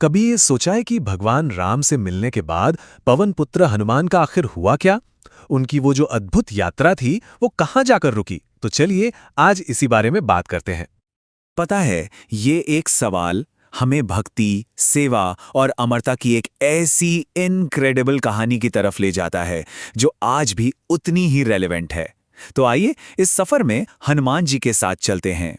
कभी ये सोचा है कि भगवान राम से मिलने के बाद पवन पुत्र हनुमान का आखिर हुआ क्या? उनकी वो जो अद्भुत यात्रा थी, वो कहाँ जाकर रुकी? तो चलिए आज इसी बारे में बात करते हैं। पता है, ये एक सवाल हमें भक्ति, सेवा और अमरता की एक ऐसी इनक्रेडिबल कहानी की तरफ ले जाता है जो आज भी उतनी ही रेलेवेंट है। तो आइए इस सफर में हनुमान जी के साथ चलते हैं।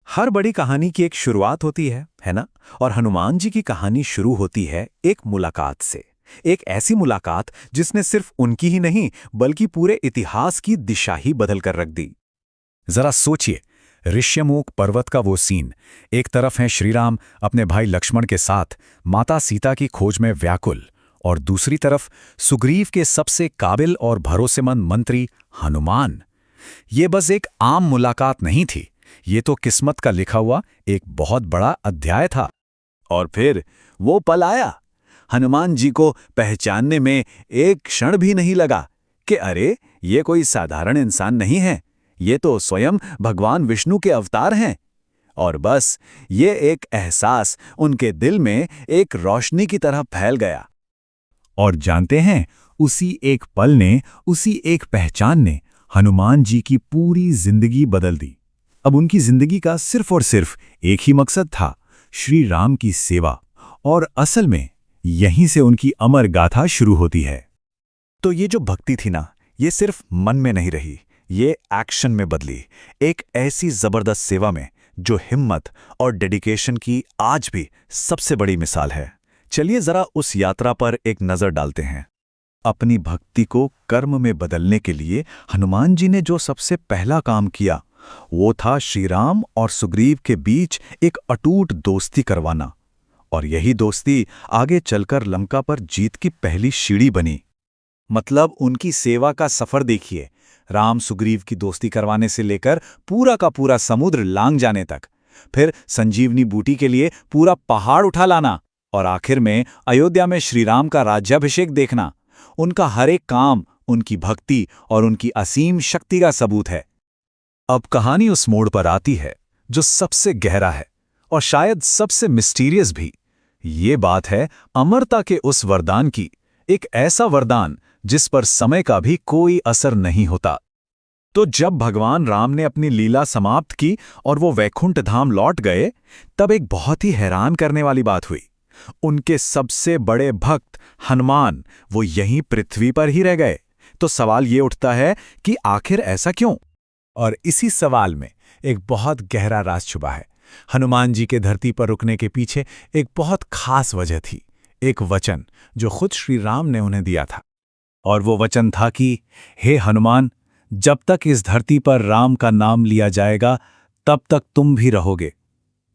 हर बड़ी कहानी की एक शुरुआत होती है ना? और हनुमान जी की कहानी शुरू होती है एक मुलाकात से। एक ऐसी मुलाकात जिसने सिर्फ उनकी ही नहीं बल्कि पूरे इतिहास की दिशा ही बदल कर रख दी। जरा सोचिए, ऋष्यमूक पर्वत का वो सीन। एक तरफ हैं श्रीराम अपने भाई लक्ष्मण के साथ माता सीता की खोज में व्याकुल, और दूसरी तरफ सुग्रीव के सबसे काबिल और भरोसेमंद मंत्री हनुमान। ये बस एक आम मुलाकात नहीं थी, ये तो किस्मत का लिखा हुआ एक बहुत बड़ा अध्याय था। और फिर वो पल आया। हनुमान जी को पहचानने में एक क्षण भी नहीं लगा कि अरे, ये कोई साधारण इंसान नहीं है, ये तो स्वयं भगवान विष्णु के अवतार हैं। और बस ये एक एहसास उनके दिल में एक रोशनी की तरह फैल गया। और जानते हैं, उसी एक पल ने, उसी एक पहचान ने हनुमान जी की पूरी जिंदगी बदल दी। अब उनकी जिंदगी का सिर्फ और सिर्फ एक ही मकसद था, श्री राम की सेवा। और असल में यहीं से उनकी अमर गाथा शुरू होती है। तो ये जो भक्ति थी ना, ये सिर्फ मन में नहीं रही, ये एक्शन में बदली। एक ऐसी जबरदस्त सेवा में जो हिम्मत और डेडिकेशन की आज भी सबसे बड़ी मिसाल है। चलिए जरा उस यात्रा पर एक नजर डालते हैं। अपनी भक्ति को कर्म में बदलने के लिए हनुमान जी ने जो सबसे पहला काम किया, वो था श्रीराम और सुग्रीव के बीच एक अटूट दोस्ती करवाना। और यही दोस्ती आगे चलकर लंका पर जीत की पहली सीढ़ी बनी। मतलब उनकी सेवा का सफर देखिए, राम सुग्रीव की दोस्ती करवाने से लेकर पूरा का पूरा समुद्र लांग जाने तक, फिर संजीवनी बूटी के लिए पूरा पहाड़ उठा लाना, और आखिर में अयोध्या में श्रीराम का राज्याभिषेक देखना। उनका हर एक काम उनकी भक्ति और उनकी असीम शक्ति का सबूत है। अब कहानी उस मोड़ पर आती है जो सबसे गहरा है और शायद सबसे मिस्टीरियस भी। ये बात है अमरता के उस वरदान की, एक ऐसा वरदान जिस पर समय का भी कोई असर नहीं होता। तो जब भगवान राम ने अपनी लीला समाप्त की और वो वैकुंठ धाम लौट गए, तब एक बहुत ही हैरान करने वाली बात हुई। उनके सबसे बड़े भक्त हनुमान वो यहीं पृथ्वी पर ही रह गए। तो सवाल ये उठता है कि आखिर ऐसा क्यों? और इसी सवाल में एक बहुत गहरा राज छुपा है। हनुमान जी के धरती पर रुकने के पीछे एक बहुत खास वजह थी, एक वचन जो खुद श्री राम ने उन्हें दिया था। और वो वचन था कि हे हनुमान, जब तक इस धरती पर राम का नाम लिया जाएगा, तब तक तुम भी रहोगे।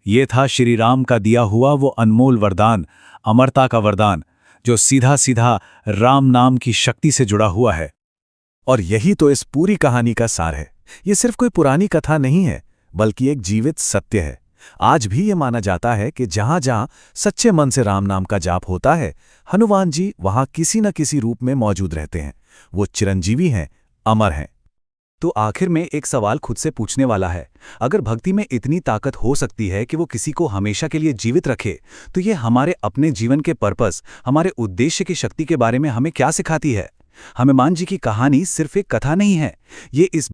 ये था श्री राम का दिया हुआ वो अनमोल वरदान, अमरता का वरदान, जो सीधा सीधा राम नाम की शक्ति से जुड़ा हुआ है। और यही तो इस पूरी कहानी का सार है। ये सिर्फ कोई पुरानी कथा नहीं है, बल्कि एक जीवित सत्य है। आज भी ये माना जाता है कि जहां जहां सच्चे मन से राम नाम का जाप होता है, हनुमान जी वहां किसी न किसी रूप में मौजूद रहते हैं। वो चिरंजीवी हैं, अमर हैं। तो आखिर में एक सवाल खुद से पूछने वाला है, अगर भक्ति में इतनी ताकत हो सकती है कि वो किसी को हमेशा के लिए जीवित रखे, तो ये हमारे अपने जीवन के पर्पस, हमारे उद्देश्य की शक्ति के बारे में हमें क्या सिखाती है? हनुमान जी की कहानी सिर्फ एक कथा नहीं है, ये इस